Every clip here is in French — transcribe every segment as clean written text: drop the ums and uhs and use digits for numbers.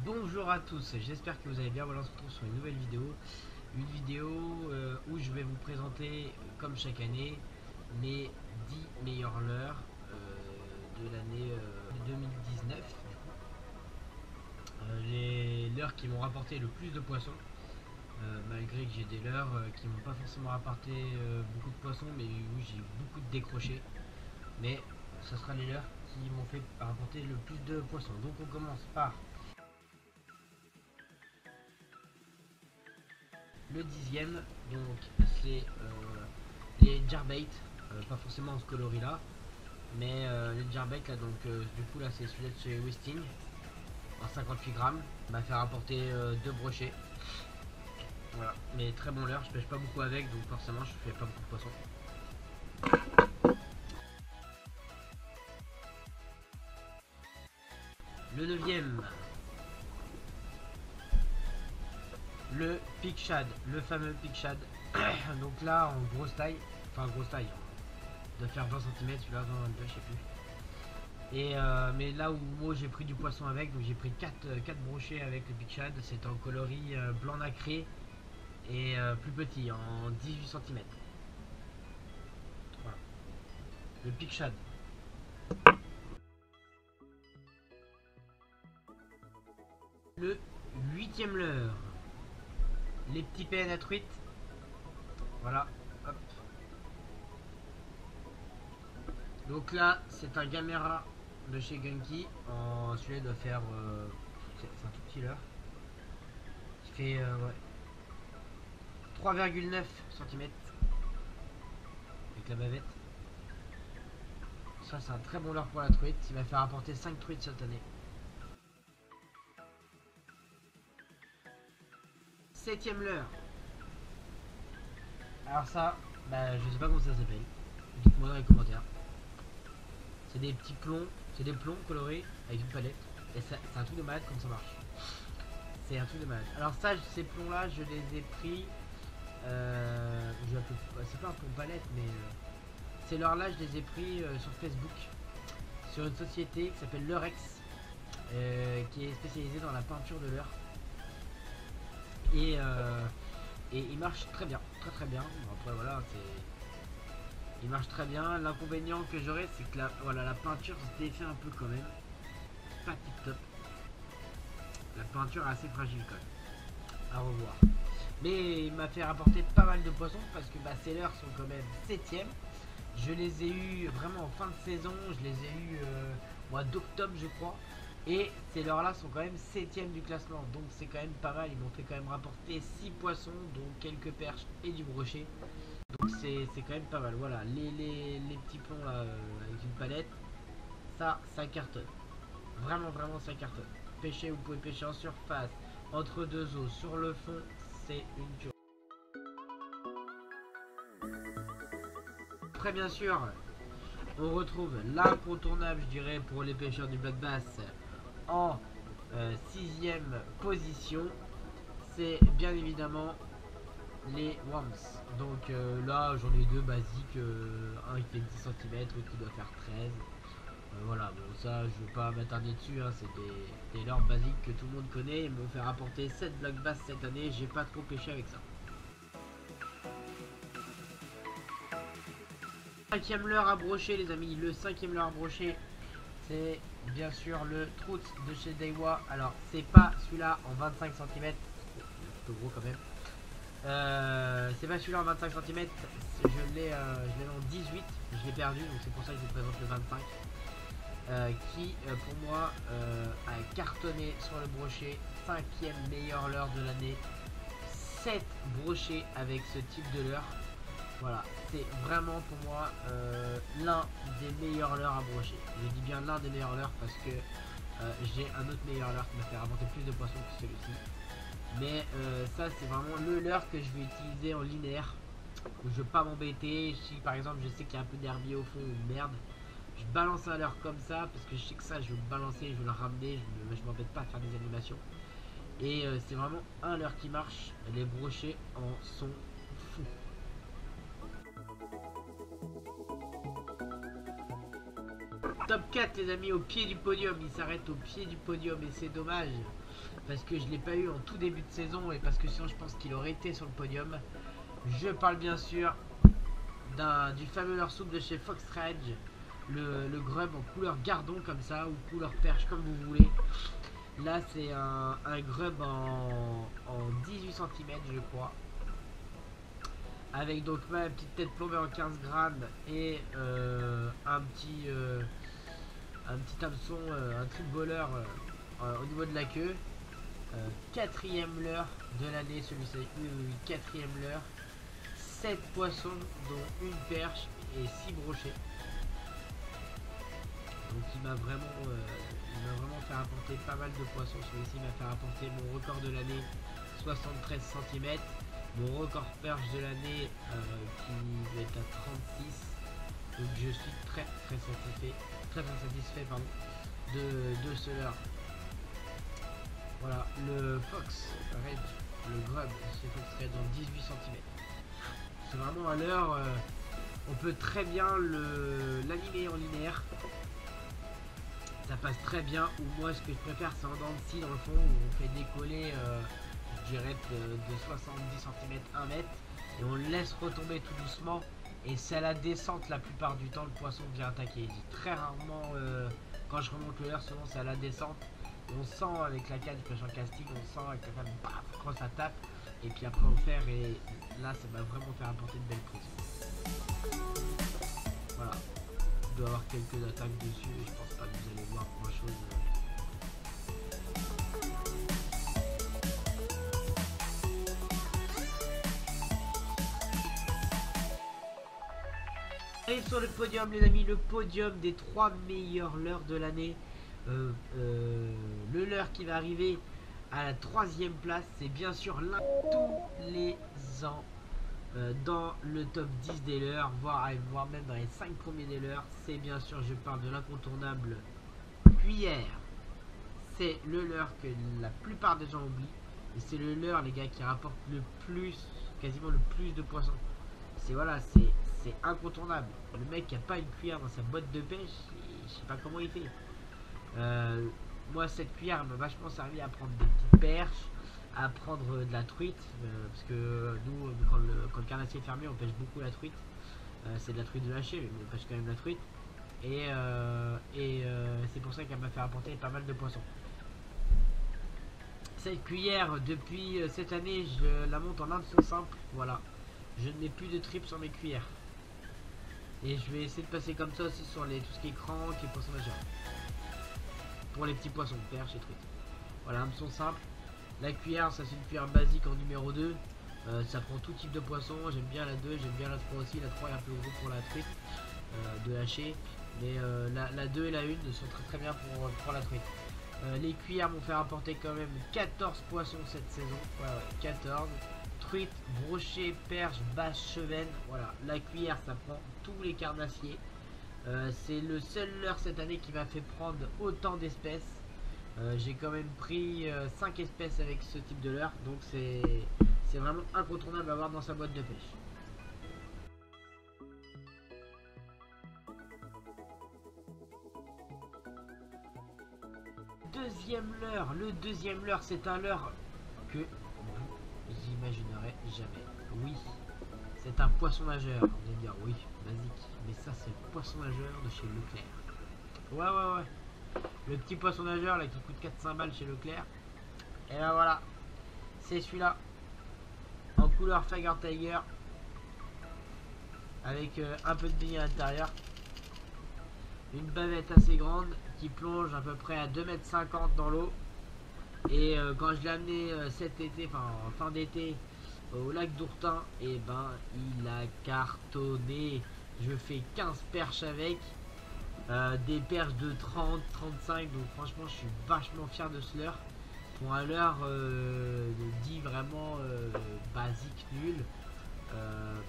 Bonjour à tous, j'espère que vous allez bien. Voilà, on se retrouve sur une nouvelle vidéo. Une vidéo où je vais vous présenter, comme chaque année, les 10 meilleures leurres de l'année 2019. Les leurres qui m'ont rapporté le plus de poissons, malgré que j'ai des leurres qui m'ont pas forcément rapporté beaucoup de poissons, mais où j'ai beaucoup de décrochés. Mais ce sera les leurres qui m'ont fait rapporter le plus de poissons. Donc on commence par le dixième, donc c'est les jarbait, pas forcément ce coloris là, mais les jarbait là, donc du coup là c'est celui-là de chez Westing, en 58 grammes, m'a fait rapporter deux brochets. Voilà, mais très bon leurre, je pêche pas beaucoup avec, donc forcément je fais pas beaucoup de poissons. Le neuvième, le Pic Shad, le fameux Pic Shad. Donc là en grosse taille, enfin grosse taille, de faire 20 cm, celui-là 20, 22, je sais plus. Et mais là où moi j'ai pris du poisson avec, donc j'ai pris 4 brochets avec le Big Shad, c'est en coloris blanc nacré et plus petit, en 18 cm. Voilà, le Big Shad. Le huitième leurre, les petits PN à truite. Voilà, hop. Donc là, c'est un Gamera de chez Gunky. Celui-là doit faire. C'est un tout petit leurre. Il fait ouais, 3,9 cm avec la bavette. Ça, c'est un très bon leurre pour la truite. Il va faire apporter 5 truites cette année. Septième leurre. Alors ça, bah, je sais pas comment ça s'appelle. Dites-moi dans les commentaires. C'est des petits plombs, c'est des plombs colorés avec une palette. Et c'est un truc de malade comme ça marche. C'est un truc de malade. Alors ça, ces plombs là, je les ai pris. C'est pas un plomb palette, mais ces leurres là, je les ai pris sur Facebook. Sur une société qui s'appelle Leurex. Qui est spécialisée dans la peinture de leurre. Et il marche très bien, très bien. Bon, après voilà, il marche très bien. L'inconvénient que j'aurais, c'est que la peinture se défait un peu quand même. Pas tip top. La peinture est assez fragile quand même. À revoir. Mais il m'a fait rapporter pas mal de poissons parce que ces leurres sont quand même 7ème. Je les ai eu vraiment en fin de saison. Je les ai eu mois d'octobre, je crois. Et ces leurres là sont quand même 7ème du classement. Donc c'est quand même pas mal. Ils m'ont fait quand même rapporter 6 poissons, dont quelques perches et du brochet. Donc c'est quand même pas mal. Voilà, les petits plombs là avec une palette, ça cartonne. Vraiment, ça cartonne. Pêcher, vous pouvez pêcher en surface, entre deux eaux, sur le fond, c'est une tuerie. Après, bien sûr, on retrouve l'incontournable, je dirais, pour les pêcheurs du black bass en 6ème position. C'est bien évidemment les worms. Donc là, j'en ai deux basiques. Un qui fait 10 cm, l'autre qui doit faire 13. Voilà, bon ça je veux pas m'attarder dessus, hein, c'est des leurres basiques que tout le monde connaît. Ils m'ont fait rapporter 7 black bass cette année, j'ai pas trop pêché avec ça. Cinquième leurre à brocher les amis, le cinquième leurre à brocher, c'est bien sûr le trout de chez Daiwa. Alors c'est pas celui-là en 25 cm, un peu gros quand même. C'est pas celui-là en 25 cm, je l'ai en 18, je l'ai perdu, donc c'est pour ça que je vous présente le 25. Qui pour moi a cartonné sur le brochet, 5ème meilleur leurre de l'année, 7 brochets avec ce type de leurre. Voilà, c'est vraiment pour moi l'un des meilleurs leurres à brocher. Je dis bien l'un des meilleurs leurres parce que j'ai un autre meilleur leurre qui m'a fait rapporter plus de poissons que celui-ci. Mais ça c'est vraiment le leurre que je vais utiliser en linéaire, où je veux pas m'embêter. Si par exemple je sais qu'il y a un peu d'herbier au fond ou merde, je balance un leurre comme ça parce que je sais que ça je veux le balancer, je veux le ramener, je m'embête pas à faire des animations. Et c'est vraiment un leurre qui marche, les brochets en sont fous. top 4 les amis, au pied du podium. Il s'arrête au pied du podium et c'est dommage. Parce que je l'ai pas eu en tout début de saison. Et parce que sinon je pense qu'il aurait été sur le podium. Je parle bien sûr du fameux leurre souple de chez Fox Rage. Le grub en couleur gardon comme ça. Ou couleur perche comme vous voulez. Là c'est un grub en 18 cm je crois. Avec donc ma petite tête plombée en 15 grammes et un petit hameçon, un trip voleur au niveau de la queue. Quatrième leurre de l'année celui-ci, quatrième leurre. 7 poissons dont une perche et 6 brochets. Donc il m'a vraiment fait rapporter pas mal de poissons. Celui-ci m'a fait rapporter mon record de l'année, 73 cm. Mon record perche de l'année qui va être à 36. Donc je suis très satisfait pardon, de ce leurre. Voilà, le Fox Rage, le grub, c'est Fox Rage en 18 cm. C'est vraiment un leurre, on peut très bien l'animer en linéaire. Ça passe très bien, ou moi ce que je préfère c'est en dents de scie dans le fond, où on fait décoller je dirais de 70 cm 1 mètre et on le laisse retomber tout doucement et c'est à la descente la plupart du temps le poisson vient attaquer. Très rarement quand je remonte le leurre, souvent c'est à la descente. On sent avec la canne de pêche en casting, on sent avec la canne quand ça tape et puis après on fait et là ça va vraiment faire apporter une belle prise. Voilà, il doit y avoir quelques attaques dessus et je pense pas que vous allez voir grand chose. Arrive sur le podium les amis, le podium des 3 meilleurs leurres de l'année. Le leurre qui va arriver à la 3e place, c'est bien sûr l'un tous les ans dans le top 10 des leurres, voire même dans les 5 premiers des leurres. C'est bien sûr, je parle de l'incontournable cuillère. C'est le leurre que la plupart des gens oublient. Et c'est le leurre les gars qui rapporte le plus, quasiment le plus de poissons. C'est voilà, c'est incontournable. Le mec qui a pas une cuillère dans sa boîte de pêche, je sais pas comment il fait. Moi cette cuillère m'a vachement servi à prendre des petites perches, à prendre de la truite, parce que nous quand le carnassier est fermé on pêche beaucoup la truite. C'est de la truite de lâcher mais on pêche quand même la truite. Et c'est pour ça qu'elle m'a fait apporter pas mal de poissons. Cette cuillère depuis cette année je la monte en hameçon simple. Voilà, je ne mets plus de tripes sur mes cuillères. Et je vais essayer de passer comme ça aussi sur tout ce qui est crank et poissons nageurs. Pour les petits poissons, perches et truites. Voilà, hameçon simple. La cuillère, ça c'est une cuillère basique en numéro 2. Ça prend tout type de poisson. J'aime bien la 2, j'aime bien la 3 aussi. La 3 est un peu gros pour la truite de hacher. Mais la 2 et la 1 sont très bien pour la truite. Les cuillères m'ont fait rapporter quand même 14 poissons cette saison. Voilà, 14. Truite, brochet, perche, basse, chevenne. Voilà, la cuillère ça prend tous les carnassiers. C'est le seul leurre cette année qui m'a fait prendre autant d'espèces. J'ai quand même pris 5 espèces avec ce type de leurre. Donc c'est vraiment incontournable à avoir dans sa boîte de pêche. Le deuxième leurre c'est un leurre que vous imaginerez jamais. Oui, c'est un poisson nageur. Vous allez me dire oui, basique. Mais ça c'est le poisson nageur de chez Leclerc. Ouais. Le petit poisson nageur là qui coûte 400 balles chez Leclerc. Et ben voilà. C'est celui-là. En couleur Fagger Tiger. Avec un peu de bille à l'intérieur. Une bavette assez grande qui plonge à peu près à 2,50 m dans l'eau. Et quand je l'ai amené cet été, enfin en fin d'été, au lac d'Ourtin, et ben il a cartonné. Je fais 15 perches avec, des perches de 30, 35, donc franchement je suis vachement fier de ce leurre. Pour un leurre dit vraiment basique, nul,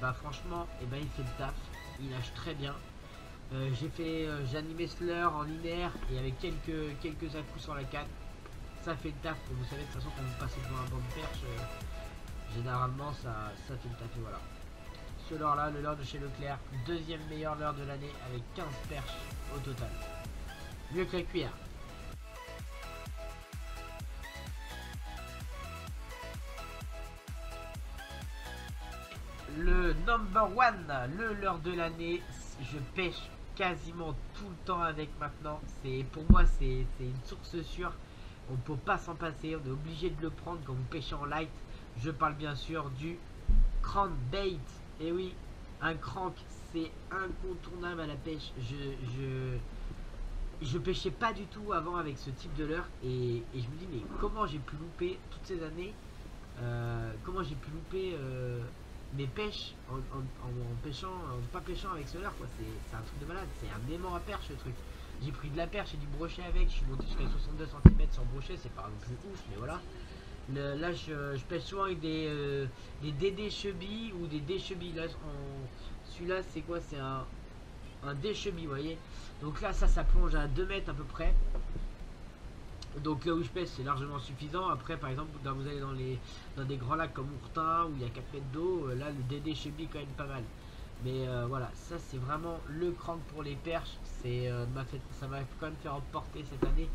bah franchement et ben il fait le taf, il nage très bien. J'ai animé ce leurre en linéaire et avec quelques à-coups sur la canne. Ça fait le taf, vous savez de toute façon quand vous passez devant un banc de perche, généralement ça fait le taf et voilà. Ce leurre là, le leurre de chez Leclerc, deuxième meilleur leurre de l'année avec 15 perches au total. Mieux que la cuillère. Le number one, le leurre de l'année, je pêche quasiment tout le temps avec maintenant. Pour moi c'est une source sûre. On ne peut pas s'en passer, on est obligé de le prendre quand vous pêchez en light. Je parle bien sûr du crankbait. Et oui, un crank, c'est incontournable à la pêche. Je pêchais pas du tout avant avec ce type de leurre et je me dis mais comment j'ai pu louper toutes ces années, comment j'ai pu louper mes pêches en pêchant, en pas pêchant avec ce leurre quoi. C'est un truc de malade, c'est un aimant à perche ce truc. J'ai pris de la perche et du brochet avec, je suis monté jusqu'à 62 cm sans brochet, c'est pas non plus ouf mais voilà. Là je pêche souvent avec des DD chebilles ou des D chebilles. Là celui-là c'est quoi, c'est un déchemi, vous voyez. Donc là ça plonge à 2 mètres à peu près. Donc là où je pêche c'est largement suffisant. Après par exemple quand vous allez dans des grands lacs comme Ourtin où il y a 4 mètres d'eau, là le DD chebi est quand même pas mal. Mais voilà, ça c'est vraiment le crank pour les perches. Ça m'a quand même fait remporter cette année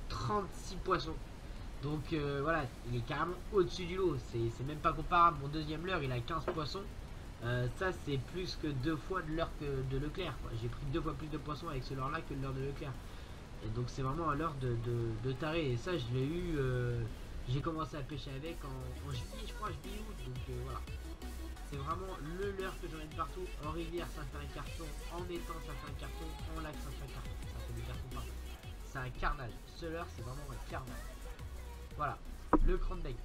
36 poissons. Donc voilà, il est carrément au-dessus du lot. C'est même pas comparable. Mon deuxième leurre il a 15 poissons. Ça c'est plus que 2 fois de l'heure que de Leclerc. J'ai pris 2 fois plus de poissons avec ce leurre là que le leurre de Leclerc. Et donc c'est vraiment un leurre de taré. Et ça je l'ai eu, j'ai commencé à pêcher avec en juillet je crois, juillet-août. Donc voilà. C'est vraiment le leurre que j'emmène partout. En rivière ça fait un carton, en étang ça fait un carton, en lac ça fait un carton. Ça fait des cartons partout. C'est un carnage. Ce leurre c'est vraiment un carnage. Voilà, le crankbait.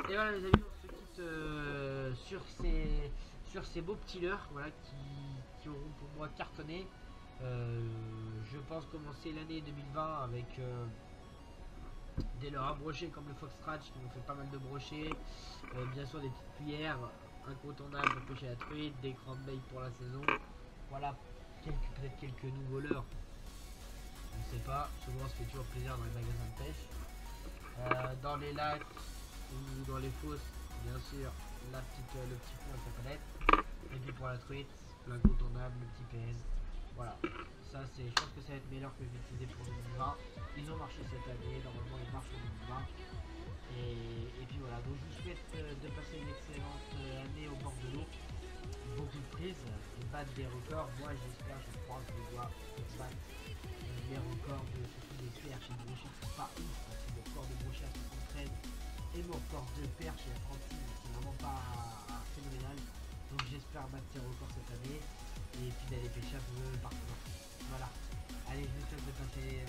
Et voilà les amis, on se quitte sur ces beaux petits leurres voilà, qui auront pour moi cartonné. Je pense commencer l'année 2020 avec des leurres à brocher comme le Fox Scratch qui m'ont fait pas mal de brochets. Bien sûr des petites cuillères incontournables pour pêcher la truite, des crankbaits pour la saison. Voilà, peut-être quelques nouveaux leurres. On ne sait pas, souvent ça fait toujours plaisir dans les magasins de pêche. Dans les lacs ou dans les fosses, bien sûr, le petit fond avec la palette. Et puis pour la truite, l'incontournable, le petit PN. Voilà, ça je pense que ça va être meilleur que je vais utiliser pour 2020. Ils ont marché cette année, normalement ils marchent en 2020. Et puis voilà, donc je vous souhaite de passer une excellente année au bord de l'eau. Beaucoup de prises, de battre des records. Moi j'espère, je crois que je dois battre les records de surtout des perches et de brochets qui sont pas ouf. Parce que le record de brochet à 73 et mon record de perche à 36, c'est vraiment pas phénoménal. Donc j'espère battre ces records cette année et puis d'aller pêcher un peu partout. Voilà. Allez, je vous souhaite de passer